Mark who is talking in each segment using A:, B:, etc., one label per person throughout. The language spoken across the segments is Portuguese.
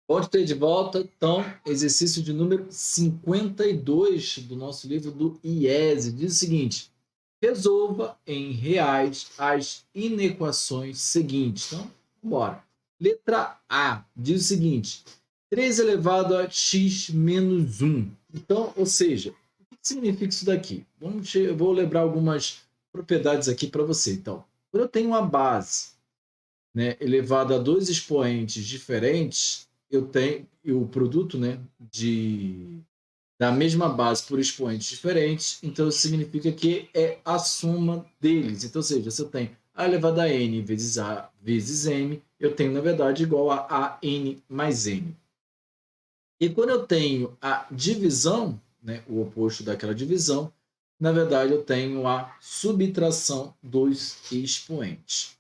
A: Pode ter de volta, então, exercício de número 52 do nosso livro do IESE. Diz o seguinte: resolva em reais as inequações seguintes. Então, bora. Letra A diz o seguinte: 3 elevado a x menos 1. Então, ou seja, o que significa isso daqui? Eu vou lembrar algumas propriedades aqui para você. Então, quando eu tenho uma base, né, elevado a dois expoentes diferentes, eu tenho o produto, né, da mesma base por expoentes diferentes, então significa que é a soma deles. Então, ou seja, se eu tenho a elevado a n vezes a vezes m, eu tenho, na verdade, igual a n mais n. E quando eu tenho a divisão, né, o oposto daquela divisão, na verdade, eu tenho a subtração dos expoentes.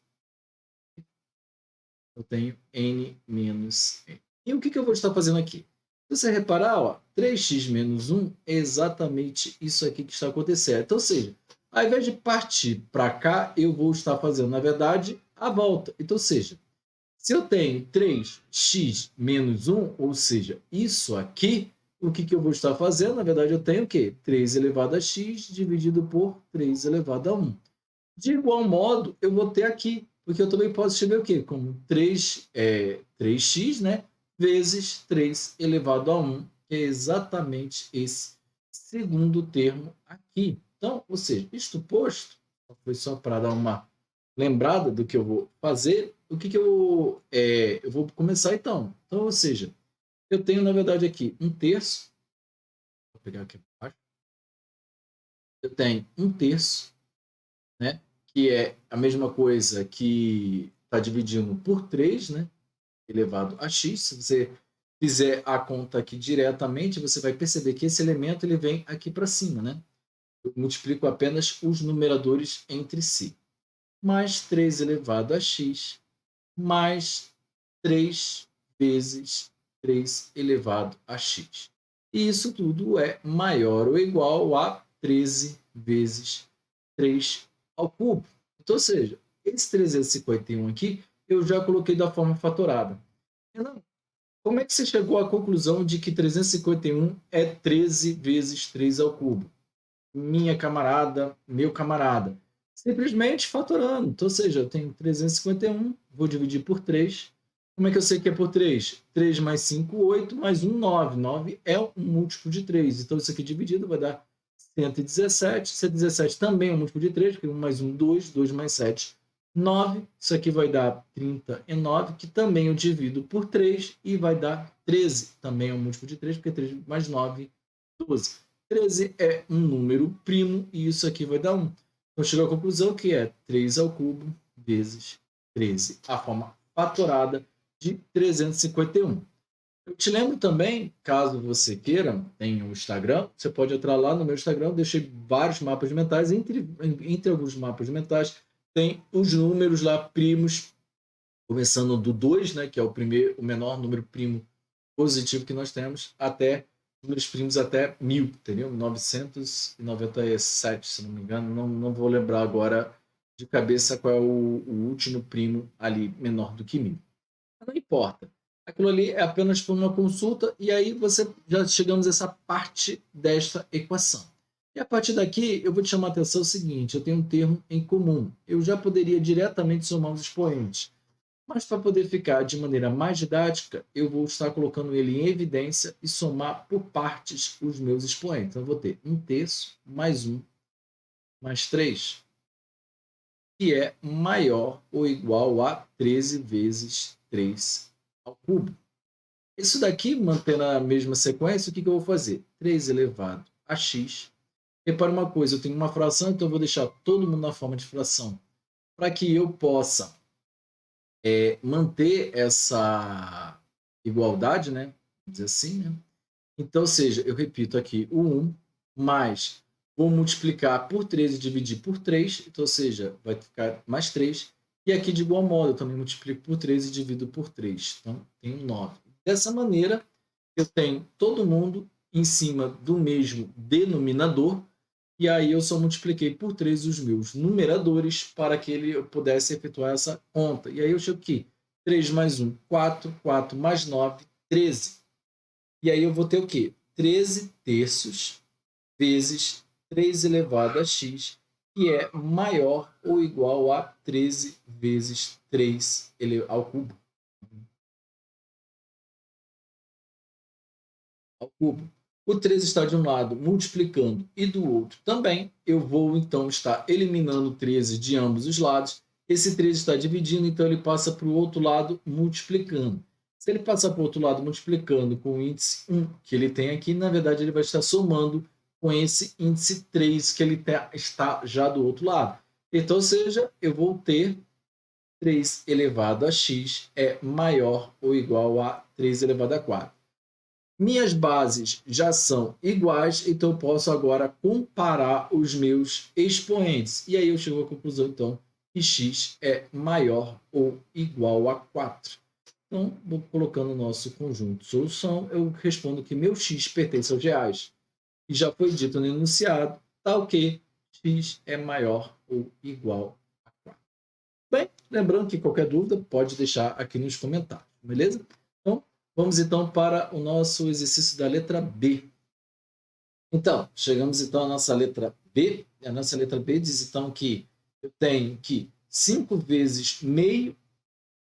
A: Eu tenho n menos n. E o que eu vou estar fazendo aqui? Se você reparar, ó, 3x menos 1 é exatamente isso aqui que está acontecendo. Então, ou seja, ao invés de partir para cá, eu vou estar fazendo, na verdade, a volta. Então, ou seja, se eu tenho 3x menos 1, ou seja, isso aqui, o que eu vou estar fazendo? Na verdade, eu tenho o quê? 3 elevado a x dividido por 3 elevado a 1. De igual modo, eu vou ter aqui, porque eu também posso escrever o quê? Como 3x, né? Vezes 3 elevado a 1, que é exatamente esse segundo termo aqui. Então, ou seja, isto posto, foi só para dar uma lembrada do que eu vou fazer, o que eu vou começar então. Então, ou seja, eu tenho, na verdade, aqui 1/3, vou pegar aqui embaixo, eu tenho 1/3, né? Que é a mesma coisa que está dividindo por 3, né? Elevado a x. Se você fizer a conta aqui diretamente, você vai perceber que esse elemento ele vem aqui para cima, né? Eu multiplico apenas os numeradores entre si. Mais 3 elevado a x, mais 3 vezes 3 elevado a x. E isso tudo é maior ou igual a 13 vezes 3 ao cubo. Então, ou seja, esse 351 aqui eu já coloquei da forma fatorada. Renan, como é que você chegou à conclusão de que 351 é 13 vezes 3 ao cubo? Minha camarada, meu camarada. Simplesmente fatorando. Então, ou seja, eu tenho 351, vou dividir por 3. Como é que eu sei que é por 3? 3 mais 5, 8, mais 1, 9. 9 é um múltiplo de 3. Então, isso aqui dividido vai dar 117. 117 também é um múltiplo de 3, porque 1 mais 1, 2. 2 mais 7, 9. Isso aqui vai dar 39, que também eu divido por 3 e vai dar 13. Também é um múltiplo de 3, porque 3 mais 9, 12. 13 é um número primo e isso aqui vai dar 1. Então, chego à conclusão que é 3 ao cubo vezes 13, a forma fatorada de 351. Eu te lembro também, caso você queira, tem o Instagram, você pode entrar lá no meu Instagram, eu deixei vários mapas mentais, entre alguns mapas mentais tem os números lá primos, começando do 2, né, que é o menor número primo positivo que nós temos, até números primos até 1000, entendeu? 997, se não me engano, não vou lembrar agora de cabeça qual é o último primo ali menor do que 1000. Mas não importa. Aquilo ali é apenas por uma consulta e aí você já chegamos a essa parte desta equação. E a partir daqui, eu vou te chamar a atenção o seguinte, eu tenho um termo em comum. Eu já poderia diretamente somar os expoentes. Mas para poder ficar de maneira mais didática, eu vou estar colocando ele em evidência e somar por partes os meus expoentes. Então, eu vou ter 1/3 mais 1 mais 3, que é maior ou igual a 13 vezes 3 ao cubo. Isso daqui, mantendo a mesma sequência, o que eu vou fazer? 3 elevado a x. Repara uma coisa, eu tenho uma fração, então eu vou deixar todo mundo na forma de fração, para que eu possa manter essa igualdade, né? Vamos dizer assim, né? Então, ou seja, eu repito aqui o 1 mais, vou multiplicar por 3 e dividir por 3, então, ou seja, vai ficar mais 3. E aqui, de igual modo, eu também multiplico por 3 e divido por 3. Então, tenho 9. Dessa maneira, eu tenho todo mundo em cima do mesmo denominador, e aí eu só multipliquei por 3 os meus numeradores para que ele pudesse efetuar essa conta. E aí eu chego aqui, 3 mais 1, 4, 4 mais 9, 13. E aí eu vou ter o quê? 13 terços vezes 3 elevado a x, que é maior ou igual a 13 vezes 3 ao cubo. Ao cubo. O 13 está de um lado multiplicando e do outro também. Eu vou, então, estar eliminando o 13 de ambos os lados. Esse 13 está dividindo, então ele passa para o outro lado multiplicando. Se ele passar para o outro lado multiplicando com o índice 1 que ele tem aqui, na verdade ele vai estar somando com esse índice 3 que ele está já do outro lado. Então, ou seja, eu vou ter 3 elevado a x é maior ou igual a 3 elevado a 4. Minhas bases já são iguais, então eu posso agora comparar os meus expoentes. E aí eu chego à conclusão, então, que x é maior ou igual a 4. Então, vou colocando o nosso conjunto de solução, eu respondo que meu x pertence aos reais. E já foi dito no enunciado, tal que x é maior ou igual a 4. Bem, lembrando que qualquer dúvida pode deixar aqui nos comentários, beleza? Então, vamos então para o nosso exercício da letra B. Então, chegamos então à nossa letra B. A nossa letra B diz então que eu tenho que 5 vezes meio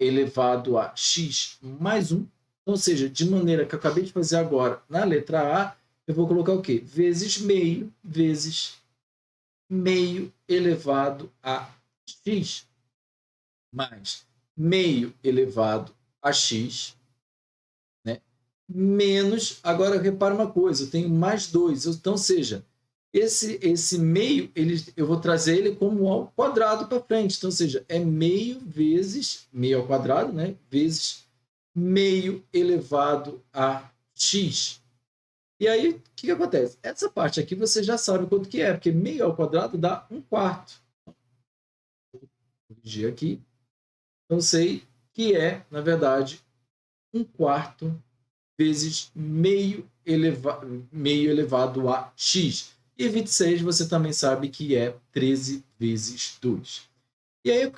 A: elevado a x mais 1. Ou seja, de maneira que eu acabei de fazer agora na letra A, eu vou colocar o quê? Vezes meio elevado a x mais meio elevado a x, né? Menos, agora repara uma coisa, eu tenho mais 2, então, seja, esse meio, eu vou trazer ele como ao quadrado para frente, então, seja, é meio vezes, meio ao quadrado, né? Vezes meio elevado a x. E aí, o que acontece? Essa parte aqui você já sabe quanto que é, porque meio ao quadrado dá 1/4. Vou corrigir aqui. Então, sei que é, na verdade, 1/4 vezes meio elevado a x. E 26 você também sabe que é 13 vezes 2. E aí,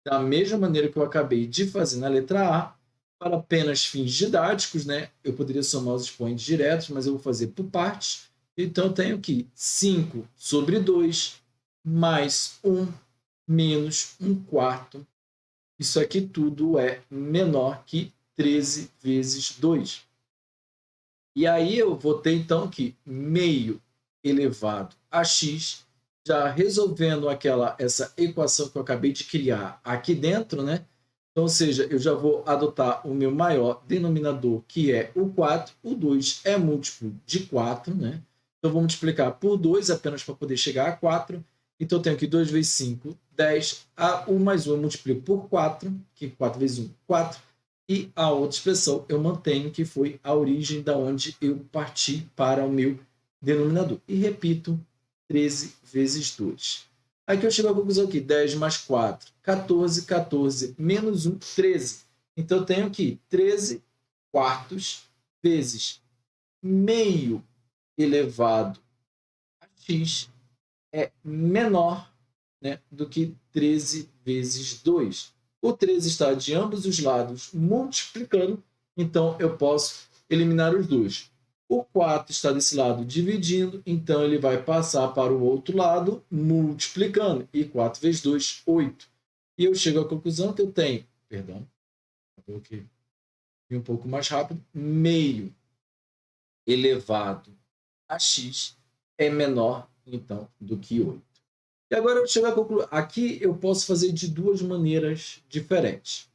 A: da mesma maneira que eu acabei de fazer na letra A, para apenas fins didáticos, né, eu poderia somar os expoentes diretos, mas eu vou fazer por partes. Então, eu tenho aqui 5 sobre 2 mais 1 menos 1/4. Isso aqui tudo é menor que 13 vezes 2. E aí eu vou ter, então, que meio elevado a x, já resolvendo essa equação que eu acabei de criar aqui dentro, né? Então, ou seja, eu já vou adotar o meu maior denominador, que é o 4. O 2 é múltiplo de 4, né? Então, vou multiplicar por 2 apenas para poder chegar a 4. Então, eu tenho aqui 2 vezes 5, 10. A 1 mais 1 eu multiplico por 4, que 4 vezes 1, 4. E a outra expressão eu mantenho, que foi a origem da onde eu parti para o meu denominador. E repito, 13 vezes 2. Aqui eu chego à conclusão aqui, 10 mais 4, 14, 14, menos 1, 13. Então, eu tenho aqui 13 quartos vezes meio elevado a x é menor, né, do que 13 vezes 2. O 13 está de ambos os lados multiplicando, então eu posso eliminar os dois. O 4 está desse lado dividindo, então ele vai passar para o outro lado multiplicando. E 4 vezes 2, 8. E eu chego à conclusão que eu tenho, vou ir um pouco mais rápido, meio elevado a x é menor, então, do que 8. E agora eu chego à conclusão. Aqui eu posso fazer de duas maneiras diferentes.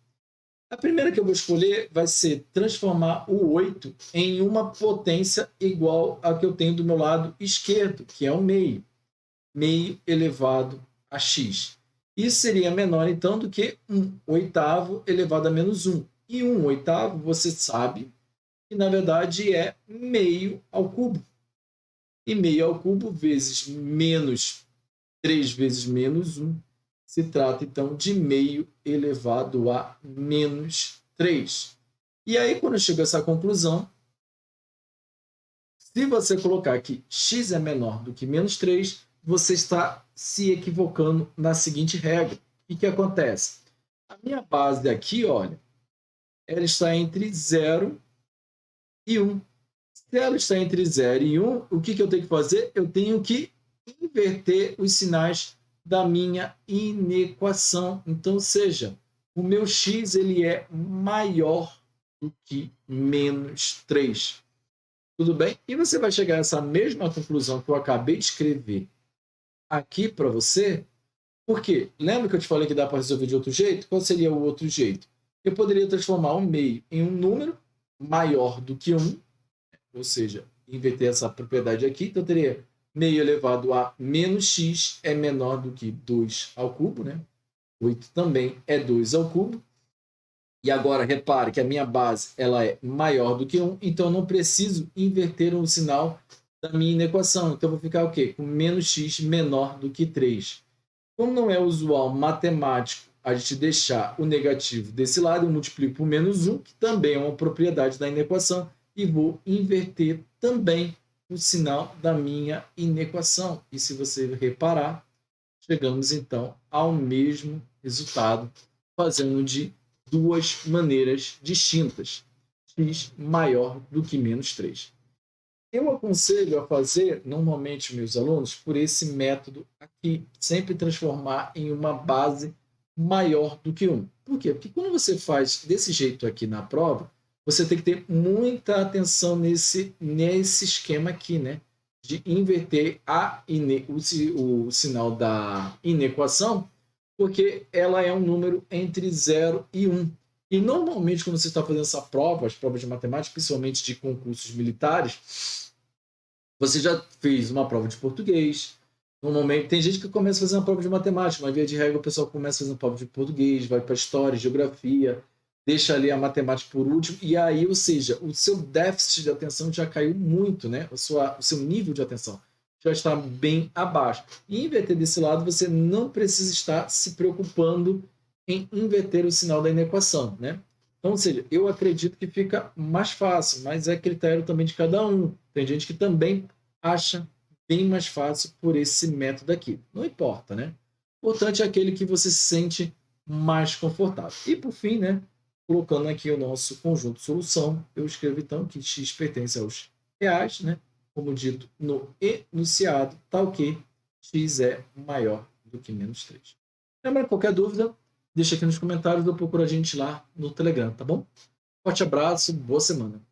A: A primeira que eu vou escolher vai ser transformar o 8 em uma potência igual a que eu tenho do meu lado esquerdo, que é o meio. Meio elevado a x. Isso seria menor, então, do que 1/8 elevado a menos 1. E 1/8, você sabe que, na verdade, é meio ao cubo. E meio ao cubo vezes menos 3 vezes menos 1, se trata, então, de meio elevado a menos 3. E aí, quando eu chego a essa conclusão, se você colocar que x é menor do que menos 3, você está se equivocando na seguinte regra. O que acontece? A minha base aqui, olha, ela está entre 0 e 1. Se ela está entre 0 e 1, o que eu tenho que fazer? Eu tenho que inverter os sinais da minha inequação. Então, seja, o meu x ele é maior do que menos 3. Tudo bem? E você vai chegar a essa mesma conclusão que eu acabei de escrever aqui para você, porque lembra que eu te falei que dá para resolver de outro jeito? Qual seria o outro jeito? Eu poderia transformar o meio em um número maior do que 1, ou seja, inverter essa propriedade aqui, então eu teria meio elevado a menos x é menor do que 2 ao cubo, né? 8 também é 2 ao cubo. E agora, repare que a minha base ela é maior do que 1, então eu não preciso inverter o sinal da minha equação. Então, eu vou ficar o quê? Com menos x menor do que 3. Como não é usual matemático a gente deixar o negativo desse lado, eu multiplico por menos 1, que também é uma propriedade da inequação, e vou inverter também o sinal da minha inequação. E se você reparar, chegamos então ao mesmo resultado, fazendo de duas maneiras distintas. X maior do que menos 3. Eu aconselho a fazer, normalmente, meus alunos, por esse método aqui, sempre transformar em uma base maior do que 1. Por quê? Porque quando você faz desse jeito aqui na prova, você tem que ter muita atenção nesse esquema aqui, né? De inverter o sinal da inequação, porque ela é um número entre 0 e 1. E normalmente, quando você está fazendo essa prova, as provas de matemática, principalmente de concursos militares, você já fez uma prova de português. Normalmente, tem gente que começa fazendo uma prova de matemática, mas via de regra o pessoal começa fazendo prova de português, vai para história, geografia, deixa ali a matemática por último, e aí, ou seja, o seu déficit de atenção já caiu muito, né? O seu nível de atenção já está bem abaixo. E inverter desse lado, você não precisa estar se preocupando em inverter o sinal da inequação, né? Então, ou seja, eu acredito que fica mais fácil, mas é critério também de cada um. Tem gente que também acha bem mais fácil por esse método aqui. Não importa, né? O importante é aquele que você se sente mais confortável. E por fim, né, colocando aqui o nosso conjunto solução, eu escrevo então que x pertence aos reais, né? Como dito no enunciado, tal que x é maior do que menos 3. Lembrando, qualquer dúvida, deixa aqui nos comentários ou procura a gente lá no Telegram, tá bom? Forte abraço, boa semana.